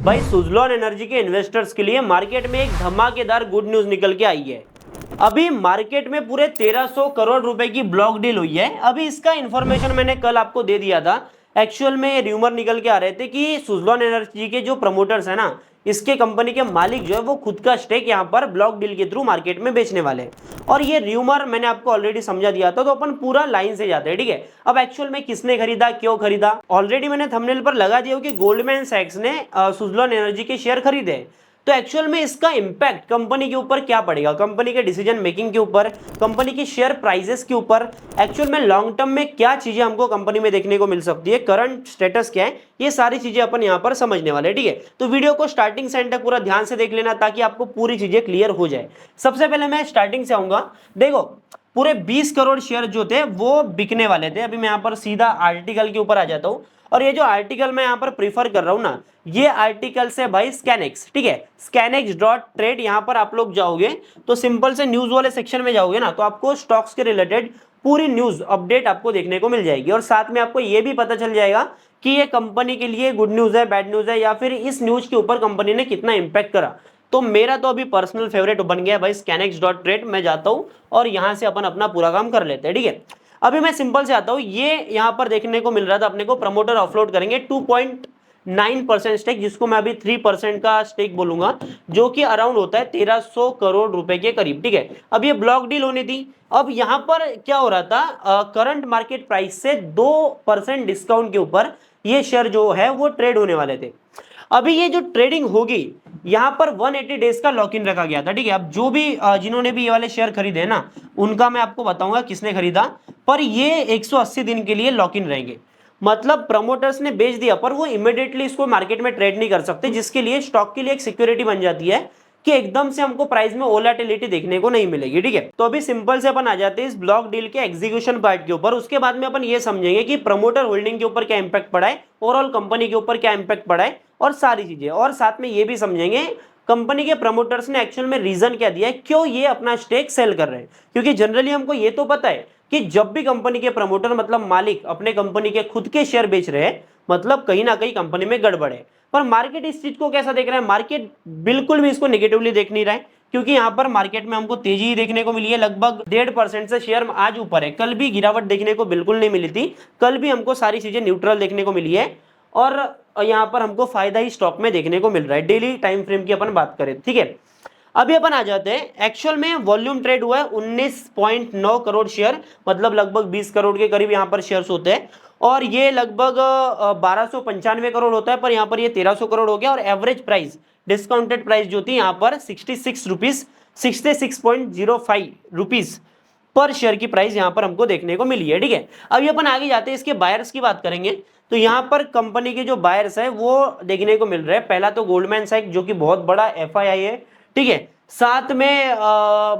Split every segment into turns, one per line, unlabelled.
भाई सुज़लॉन एनर्जी के इन्वेस्टर्स के लिए मार्केट में एक धमाकेदार गुड न्यूज निकल के आई है। अभी मार्केट में पूरे 1300 करोड़ रुपए की ब्लॉक डील हुई है। अभी इसका इंफॉर्मेशन मैंने कल आपको दे दिया था। एक्चुअल में र्यूमर निकल के आ रहे थे कि सुज़लॉन एनर्जी के जो प्रमोटर्स है ना, इसके कंपनी के मालिक जो है वो खुद का स्टेक यहाँ पर ब्लॉक डील के थ्रू मार्केट में बेचने वाले हैं। और ये र्यूमर मैंने आपको ऑलरेडी समझा दिया था, तो अपन पूरा लाइन से जाते हैं, ठीक है। अब एक्चुअल में किसने खरीदा, क्यों खरीदा, ऑलरेडी मैंने थंबनेल पर लगा दिया कि गोल्डमैन सैक्स ने सुज़लॉन एनर्जी के शेयर खरीदे। तो एक्चुअल में इसका इंपैक्ट कंपनी के ऊपर क्या पड़ेगा, कंपनी के डिसीजन मेकिंग के ऊपर, कंपनी की शेयर प्राइसेस के ऊपर, एक्चुअल में लॉन्ग टर्म में क्या चीजें हमको कंपनी में देखने को मिल सकती है, करंट स्टेटस क्या है, ये सारी चीजें अपन यहाँ पर समझने वाले हैं, ठीक है। तो वीडियो को स्टार्टिंग से एंड तक पूरा ध्यान से देख लेना ताकि आपको पूरी चीजें क्लियर हो जाए। सबसे पहले मैं स्टार्टिंग से आऊंगा। देखो, पूरे 20 करोड़ शेयर जो थे वो बिकने वाले थे। अभी मैं यहाँ पर सीधा आर्टिकल के ऊपर आ जाता हूँ, और ये जो आर्टिकल मैं यहाँ पर प्रीफर कर रहा हूँ ना, ये आर्टिकल से भाई स्कैनेक्स, ठीक है, scanex.trade। यहाँ पर आप लोग जाओगे तो सिंपल से न्यूज वाले सेक्शन में जाओगे ना, तो आपको स्टॉक्स के रिलेटेड पूरी न्यूज अपडेट आपको देखने को मिल जाएगी। और साथ में आपको ये भी पता चल जाएगा कि ये कंपनी के लिए गुड न्यूज है, बैड न्यूज है, या फिर इस न्यूज के ऊपर कंपनी ने कितना इंपैक्ट करा। तो मेरा तो अभी पर्सनल फेवरेट बन गया भाई scanex.trade। मैं जाता हूँ और यहाँ से अपन अपना पूरा काम कर लेते हैं, ठीक है। अभी मैं सिंपल से आता हूँ। ये यहाँ पर देखने को मिल रहा था अपने को, प्रमोटर ऑफलोड करेंगे 2.9% स्टेक, जिसको मैं अभी 3% का स्टेक बोलूंगा, जो कि अराउंड होता है 1300 करोड़ रुपए के करीब, ठीक है। अब ये ब्लॉक डील होनी थी। अब यहाँ पर क्या हो रहा था, करंट मार्केट प्राइस से 2% डिस्काउंट के ऊपर ये शेयर जो है वो ट्रेड होने वाले थे। अभी ये जो ट्रेडिंग होगी, यहाँ पर 180 डेज का लॉक इन रखा गया था, ठीक है। अब जो भी जिन्होंने भी ये वाले शेयर खरीदे ना, उनका मैं आपको बताऊंगा किसने खरीदा, पर ये 180 दिन के लिए लॉक इन रहेंगे। मतलब प्रमोटर्स ने बेच दिया, पर वो इमीडिएटली इसको मार्केट में ट्रेड नहीं कर सकते, जिसके लिए स्टॉक के लिए एक सिक्योरिटी बन जाती है कि एकदम से हमको प्राइस में वोलेटिलिटी देखने को नहीं मिलेगी, ठीक है। तो अभी सिंपल से अपन आ जाते हैं इस ब्लॉक डील के एग्जीक्यूशन पार्ट के ऊपर। उसके बाद में अपन ये समझेंगे कि प्रमोटर होल्डिंग के ऊपर क्या इंपैक्ट पड़ा है, ओवरऑल कंपनी के ऊपर क्या इंपैक्ट पड़ा है, और सारी चीजें। और साथ में ये भी समझेंगे कंपनी के प्रमोटर्स ने एक्चुअल में रीजन क्या दिया है, क्यों ये अपना स्टेक सेल कर रहे हैं। क्योंकि जनरली हमको ये तो पता है कि जब भी कंपनी के प्रमोटर मतलब मालिक अपने कंपनी के खुद के शेयर बेच रहे हैं, मतलब कहीं ना कहीं कंपनी में गड़बड़ है। पर मार्केट इस चीज को कैसा देख रहा है, मार्केट बिल्कुल भी इसको नेगेटिवली देख नहीं रहा है। क्योंकि यहाँ पर मार्केट में हमको तेजी ही देखने को मिली है, लगभग 1.5% से शेयर आज ऊपर है। कल भी गिरावट देखने को बिल्कुल नहीं मिली थी, कल भी हमको सारी चीजें न्यूट्रल देखने को मिली है, और यहाँ पर हमको फायदा ही स्टॉक में देखने को मिल रहा है। डेली टाइम फ्रेम की अपन बात करें, ठीक है। अभी अपन आ जाते हैं, एक्चुअल में वॉल्यूम ट्रेड हुआ है 19.9 करोड़ शेयर, मतलब लगभग 20 करोड़ के करीब यहाँ पर शेयर्स होते हैं। और ये लगभग 1295 करोड़ होता है, पर यहाँ पर ये 1300 करोड़ हो गया। और एवरेज प्राइस, डिस्काउंटेड प्राइस जो थी यहाँ पर 66 रुपीज, 66.05 रुपीज पर शेयर की प्राइस यहाँ पर हमको देखने को मिली है, ठीक है। अभी अपन आगे जाते हैं, इसके बायर्स की बात करेंगे। तो यहाँ पर कंपनी के जो बायर्स है वो देखने को मिल रहे हैं। पहला तो गोल्डमैन सैक्स, जो कि बहुत बड़ा एफआईआई है, ठीक है। साथ में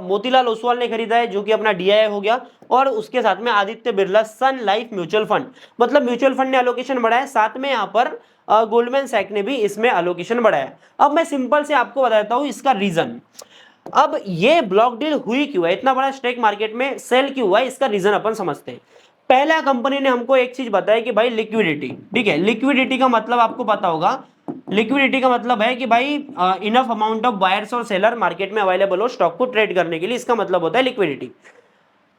मोतीलाल ओसवाल ने खरीदा है, जो कि अपना डीआईआई हो गया। और उसके साथ में आदित्य बिरला सन लाइफ म्यूचुअल फंड, मतलब म्यूचुअल फंड ने एलोकेशन बढ़ाया। साथ में यहाँ पर गोल्डमैन सैक्स ने भी इसमें एलोकेशन बढ़ाया। अब मैं सिंपल से आपको बताता हूँ इसका रीजन। अब ये ब्लॉक डील हुई क्यों है, इतना बड़ा स्टेक मार्केट में सेल क्यों हुआ है, इसका रीजन अपन समझते हैं। पहला, कंपनी ने हमको एक चीज बताया कि भाई लिक्विडिटी, ठीक है। लिक्विडिटी का मतलब आपको पता होगा, लिक्विडिटी का मतलब है कि भाई इनफ अमाउंट ऑफ बायर्स और सेलर मार्केट में अवेलेबल हो स्टॉक को ट्रेड करने के लिए, इसका मतलब होता है लिक्विडिटी।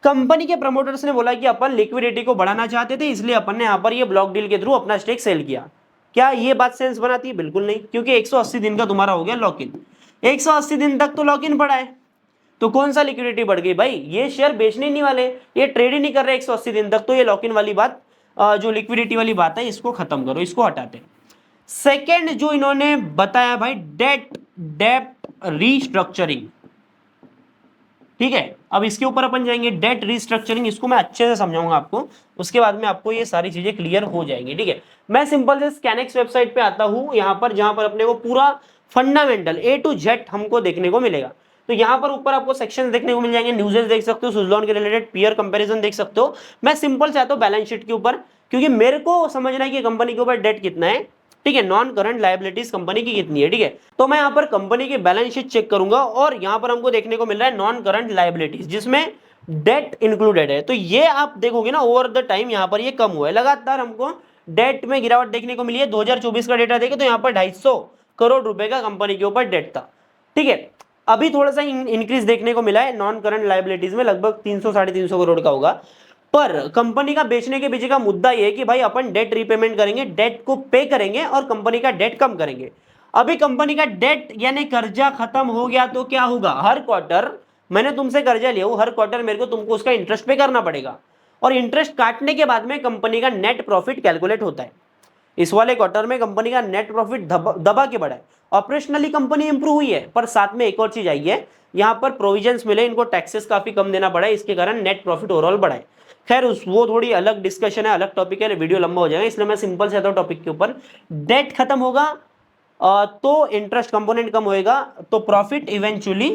कंपनी के प्रमोटर्स ने बोला कि अपन लिक्विडिटी को बढ़ाना चाहते थे, इसलिए अपन ने यहाँ पर ये ब्लॉक डील के थ्रू अपना स्टेक सेल किया। क्या ये बात सेंस बनाती है? बिल्कुल नहीं, क्योंकि 180 दिन का तुम्हारा हो गया लॉक इन। 180 दिन तक तो लॉक इन पड़ा है, तो कौन सा लिक्विडिटी बढ़ गई भाई? ये शेयर बेचने ही नहीं वाले, ये ट्रेड ही नहीं कर रहे 180 दिन तक। तो ये लॉक इन वाली बात, जो लिक्विडिटी वाली बात है, इसको खत्म करो, इसको हटाते हैं। सेकेंड जो इन्होंने बताया भाई, डेट रीस्ट्रक्चरिंग, ठीक है। अब इसके ऊपर अपन जाएंगे, डेट रीस्ट्रक्चरिंग, इसको मैं अच्छे से समझाऊंगा आपको, उसके बाद में आपको ये सारी चीजें क्लियर हो जाएंगी, ठीक है। मैं सिंपल से स्कैनेक्स वेबसाइट पे आता हूं, यहाँ पर जहां पर अपने को पूरा फंडामेंटल A to Z हमको देखने को मिलेगा। तो यहाँ पर ऊपर आपको सेक्शन देखने को मिल जाएंगे, न्यूज़ेस देख सकते हो, सुज़लॉन के रिलेटेड पीयर कंपैरिजन देख सकते हो। मैं सिंपल से आता हूँ बैलेंस शीट के ऊपर, क्योंकि मेरे को समझना है कि कंपनी के ऊपर डेट कितना है, ठीक है, नॉन करंट लायबिलिटीज कंपनी की कितनी है, ठीक है। तो मैं यहाँ पर कंपनी की बैलेंस शीट चेक करूंगा, और यहाँ पर हमको देखने को मिल रहा है नॉन करंट लायबिलिटीज, जिसमें डेट इंक्लूडेड है। तो ये आप देखोगे ना, ओवर द टाइम यहाँ पर ये कम हुआ है, लगातार हमको डेट में गिरावट देखने को मिली है। 2024 का डेटा देखें तो यहाँ पर 250 करोड़ रुपए का कंपनी के ऊपर डेट था, ठीक है। अभी थोड़ा सा इंक्रीज देखने को मिला है, नॉन करंट लायबिलिटीज में लगभग 300 साढ़े 300 करोड़ का होगा। पर कंपनी का बेचने के पीछे का मुद्दा यह है कि भाई अपन डेट रीपेमेंट करेंगे, डेट को पे करेंगे और कंपनी का डेट कम करेंगे। अभी कंपनी का डेट यानी कर्जा खत्म हो गया तो क्या होगा, हर क्वार्टर मैंने तुमसे कर्जा लिया हूं, हर क्वार्टर मेरे को तुमको उसका इंटरेस्ट पे करना पड़ेगा और इंटरेस्ट काटने के बाद में कंपनी का नेट प्रॉफिट कैलकुलेट होता है। इस वाले क्वार्टर में कंपनी का नेट प्रॉफिट दबा के बढ़ा है, ऑपरेशनली कंपनी इंप्रूव हुई है, पर साथ में एक और चीज आई है, यहाँ पर प्रोविजंस मिले, इनको टैक्सेस काफी कम देना पड़ा है, इसके कारण नेट प्रॉफिट ओवरऑल बढ़ा है। खैर उस वो थोड़ी अलग डिस्कशन है, अलग टॉपिक है, वीडियो लंबा हो जाएगा, इसलिए मैं सिंपल से आता हूँ टॉपिक के ऊपर। डेट खत्म होगा तो इंटरेस्ट कंपोनेंट कम होएगा तो प्रॉफिट इवेंचुअली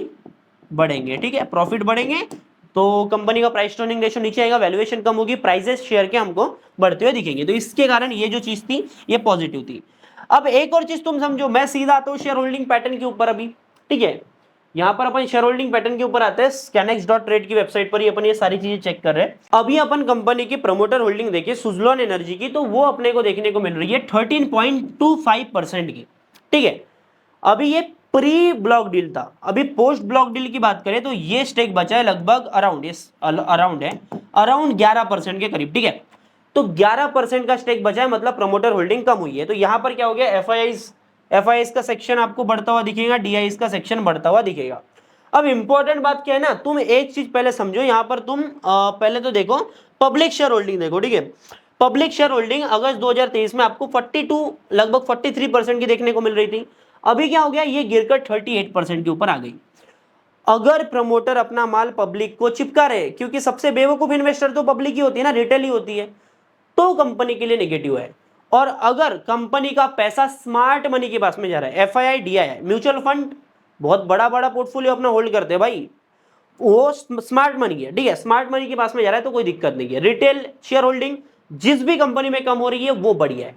बढ़ेंगे, ठीक है, प्रॉफिट बढ़ेंगे तो कंपनी का प्राइस टू अर्निंग रेशियो नीचे आएगा, वैल्यूएशन कम होगी, प्राइसेस शेयर के हमको बढ़ते हुए दिखेंगे, तो इसके कारण ये जो चीज थी ये पॉजिटिव थी। अब एक और चीज तुम समझो, मैं सीधा आता हूँ शेयर होल्डिंग पैटर्न के ऊपर अभी, ठीक है। यहाँ पर अपन शेयर होल्डिंग पैटर्न के ऊपर आते हैं, scanex.trade की वेबसाइट पर ही अपन ये सारी चीजें चेक कर रहे हैं। अभी अपन कंपनी की प्रमोटर होल्डिंग देखिए सुजलॉन एनर्जी की, तो वो अपने को देखने को मिल रही है 13.25% की, ठीक है। अभी ये प्री ब्लॉक डील था, अभी पोस्ट ब्लॉक डील की बात करें तो ये स्टेक बचा है लगभग अराउंड 11% के करीब, ठीक है। तो 11% का स्टेक बचा है, मतलब प्रमोटर होल्डिंग कम हुई है। तो यहां पर क्या हो गया, एफआईआईस का सेक्शन आपको बढ़ता हुआ दिखेगा, डीआईएस का सेक्शन बढ़ता हुआ दिखेगा। अब इंपॉर्टेंट बात क्या है ना, तुम एक चीज पहले समझो, यहां पर तुम पहले तो देखो पब्लिक शेयर होल्डिंग देखो, ठीक है। पब्लिक शेयर होल्डिंग अगस्त 2023 में आपको 42 लगभग 43% की देखने को मिल रही थी, अभी क्या हो गया, ये गिरकर 38% के ऊपर आ गई। अगर प्रमोटर अपना माल पब्लिक को चिपका रहे, क्योंकि सबसे बेवकूफ इन्वेस्टर तो पब्लिक ही होती है ना, रिटेल ही होती है, तो कंपनी के लिए नेगेटिव है। और अगर कंपनी का पैसा स्मार्ट मनी के पास में जा रहा है, एफआईआई डीआईआई म्यूचुअल फंड बहुत बड़ा बड़ा पोर्टफोलियो अपना होल्ड करते हैं भाई, वो स्मार्ट मनी है, ठीक है, स्मार्ट मनी के पास में जा रहा है तो कोई दिक्कत नहीं है। रिटेल शेयर होल्डिंग जिस भी कंपनी में कम हो रही है वो बढ़िया है,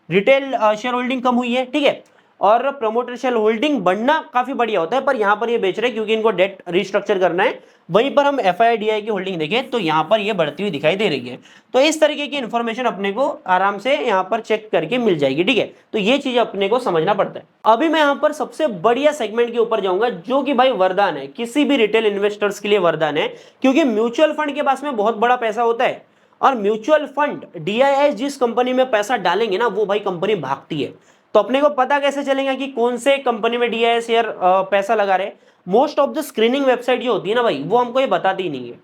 रिटेल शेयर होल्डिंग कम हुई है, ठीक है, और प्रमोटर शेयर होल्डिंग बढ़ना काफी बढ़िया होता है, पर यहां पर ये बेच रहे हैं क्योंकि इनको डेट रिस्ट्रक्चर करना है। वहीं पर हम एफआईआईडीआई की होल्डिंग देखें तो यहां पर ये बढ़ती हुई दिखाई दे रही है। तो इस तरीके की इंफॉर्मेशन अपने को आराम से यहां पर चेक करके मिल जाएगी, ठीक है। तो ये चीज अपने को समझना पड़ता है। अभी मैं यहां पर सबसे बढ़िया सेगमेंट के ऊपर जाऊंगा, जो कि भाई वरदान है, किसी भी रिटेल इन्वेस्टर्स के लिए वरदान है, क्योंकि म्यूचुअल फंड के पास में बहुत बड़ा पैसा होता है, और म्यूचुअल फंड डीआईआई जिस कंपनी में पैसा डालेंगे ना, वो भाई कंपनी भागती है। तो अपने को पता कैसे चलेगा कि कौन से कंपनी में डीआईआई शेयर पैसा लगा रहे, most of the screening website जो होती है ना भाई, वो हमको ये बताती ही नहीं है,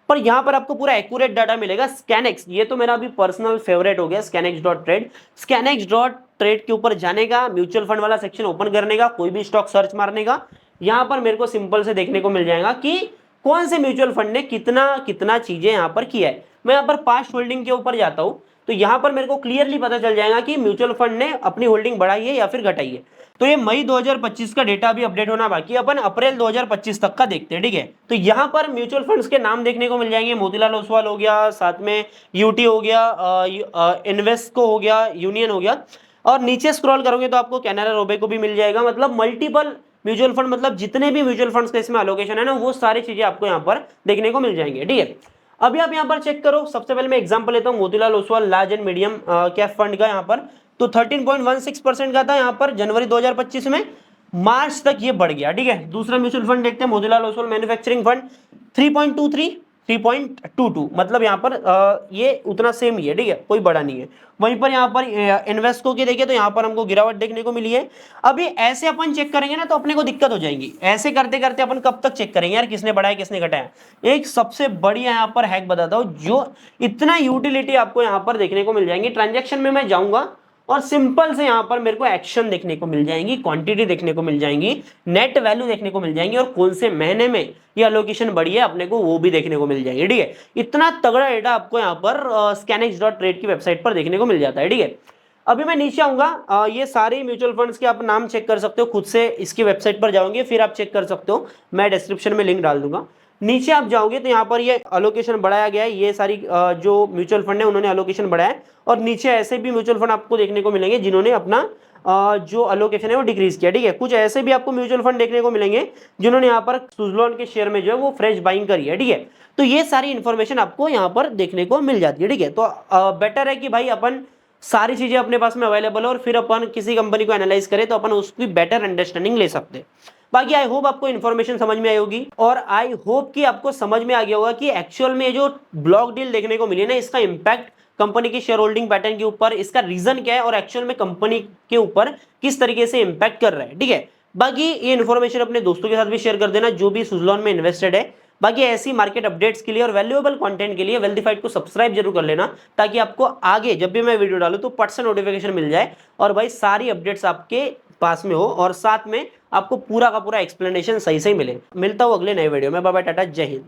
पर यहां पर आपको पूरा एक्यूरेट डाटा मिलेगा। स्कैनेक्स, ये तो मेरा अभी पर्सनल फेवरेट हो गया, scanex.trade। scanex.trade के ऊपर जाने का, म्यूचुअल फंड वाला सेक्शन ओपन करने का, कोई भी स्टॉक सर्च मारने का, यहां पर मेरे को सिंपल से देखने को मिल जाएगा कि कौन से म्यूचुअल फंड ने कितना कितना चीजें यहां पर किया है। मैं यहां पर पास्ट होल्डिंग के ऊपर जाता हूं तो यहां पर मेरे को क्लियरली पता चल जाएगा कि म्यूचुअल फंड ने अपनी होल्डिंग बढ़ाई है या फिर घटाई है। तो ये मई 2025 का डेटा अभी अपडेट होना बाकी है, अपन अप्रैल 2025 तक का देखते हैं, ठीक है। तो यहां पर म्यूचुअल फंड्स के नाम देखने को मिल जाएंगे, मोतीलाल ओसवाल हो गया, साथ में यूटी हो गया, इन्वेस्को हो गया, यूनियन हो गया, और नीचे स्क्रॉल करोगे तो आपको कैनरा रोबेको भी मिल जाएगा। मतलब मल्टीपल म्यूचुअल फंड, मतलब जितने भी म्यूचुअल फंड्स का इसमें एलोकेशन है ना, वो सारी चीजें आपको यहाँ पर देखने को मिल जाएंगे, ठीक है। अभी आप यहाँ पर चेक करो, सबसे पहले मैं एग्जांपल लेता हूँ Motilal Oswal large and medium cap fund का, यहाँ पर तो 13.16% का था यहाँ पर जनवरी 2025 में, मार्च तक ये बढ़ गया, ठीक है। दूसरा म्यूचुअल फंड देखते हैं, मोतीलाल ओसवाल मैन्युफैक्चरिंग फंड 3.22, मतलब यहाँ पर ये उतना सेम ही है, ठीक है, कोई बड़ा नहीं है। वहीं पर यहाँ पर इन्वेस्को की देखिए तो यहाँ पर हमको गिरावट देखने को मिली है। अभी ऐसे अपन चेक करेंगे ना तो अपने को दिक्कत हो जाएगी, ऐसे करते करते अपन कब तक चेक करेंगे यार, किसने बढ़ाया किसने घटाया। एक सबसे बढ़िया यहाँ पर हैक बताता हूँ, जो इतना यूटिलिटी आपको यहाँ पर देखने को मिल जाएंगी। ट्रांजेक्शन में मैं जाऊंगा और सिंपल से यहाँ पर मेरे को एक्शन देखने को मिल जाएंगी, क्वांटिटी देखने को मिल जाएंगी, नेट वैल्यू देखने को मिल जाएंगी, और कौन से महीने में ये एलोकेशन बढ़ी है अपने को वो भी देखने को मिल जाएंगे, ठीक है। इतना तगड़ा डेटा आपको यहाँ पर scanex.trade की वेबसाइट पर देखने को मिल जाता है, ठीक है। अभी मैं नीचे आऊंगा, ये सारे म्यूचुअल फंड्स के आप नाम चेक कर सकते हो, खुद से इसकी वेबसाइट पर जाओगे फिर आप चेक कर सकते हो, मैं डिस्क्रिप्शन में लिंक डाल दूंगा। नीचे आप जाओगे तो यहाँ पर ये अलोकेशन बढ़ाया गया है, ये सारी जो म्यूचुअल फंड है उन्होंने अलोकेशन बढ़ाया है, और नीचे ऐसे भी म्यूचुअल फंड आपको देखने को मिलेंगे जिन्होंने अपना जो अलोकेशन है वो डिक्रीज किया, ठीक है। कुछ ऐसे भी आपको म्यूचुअल फंड देखने को मिलेंगे जिन्होंने यहाँ पर सुजलॉन के शेयर में जो है वो फ्रेश बाइंग करी है, ठीक है। तो ये सारी इंफॉर्मेशन आपको यहाँ पर देखने को मिल जाती है, ठीक है। तो बेटर है कि भाई अपन सारी चीजें अपने पास में अवेलेबल है और फिर अपन किसी कंपनी को एनालाइज करें तो अपन उसकी बेटर अंडरस्टैंडिंग ले सकते हैं। बाकी आई होप आपको इन्फॉर्मेशन समझ में आई होगी और आई होप कि आपको समझ में आ गया होगा कि एक्चुअल में जो ब्लॉक डील देखने को मिली ना, इसका इंपैक्ट कंपनी की शेयर होल्डिंग पैटर्न के ऊपर, इसका रीजन क्या है और एक्चुअल में कंपनी के ऊपर किस तरीके से इंपैक्ट कर रहा है। ठीक है, बाकी ये इन्फॉर्मेशन अपने दोस्तों के साथ भी शेयर कर देना जो भी सुजलॉन में इन्वेस्टेड है। बाकी ऐसी मार्केट अपडेट्स के लिए और वैल्यूएबल कंटेंट के लिए वेल्थीफाइड को सब्सक्राइब जरूर कर लेना, ताकि आपको आगे जब भी मैं वीडियो डालूं तो पट से नोटिफिकेशन मिल जाए और भाई सारी अपडेट्स आपके पास में हो और साथ में आपको पूरा का पूरा एक्सप्लेनेशन सही से मिले। मिलता हूं अगले नए वीडियो में। बाय बाय, टाटा, जय हिंद।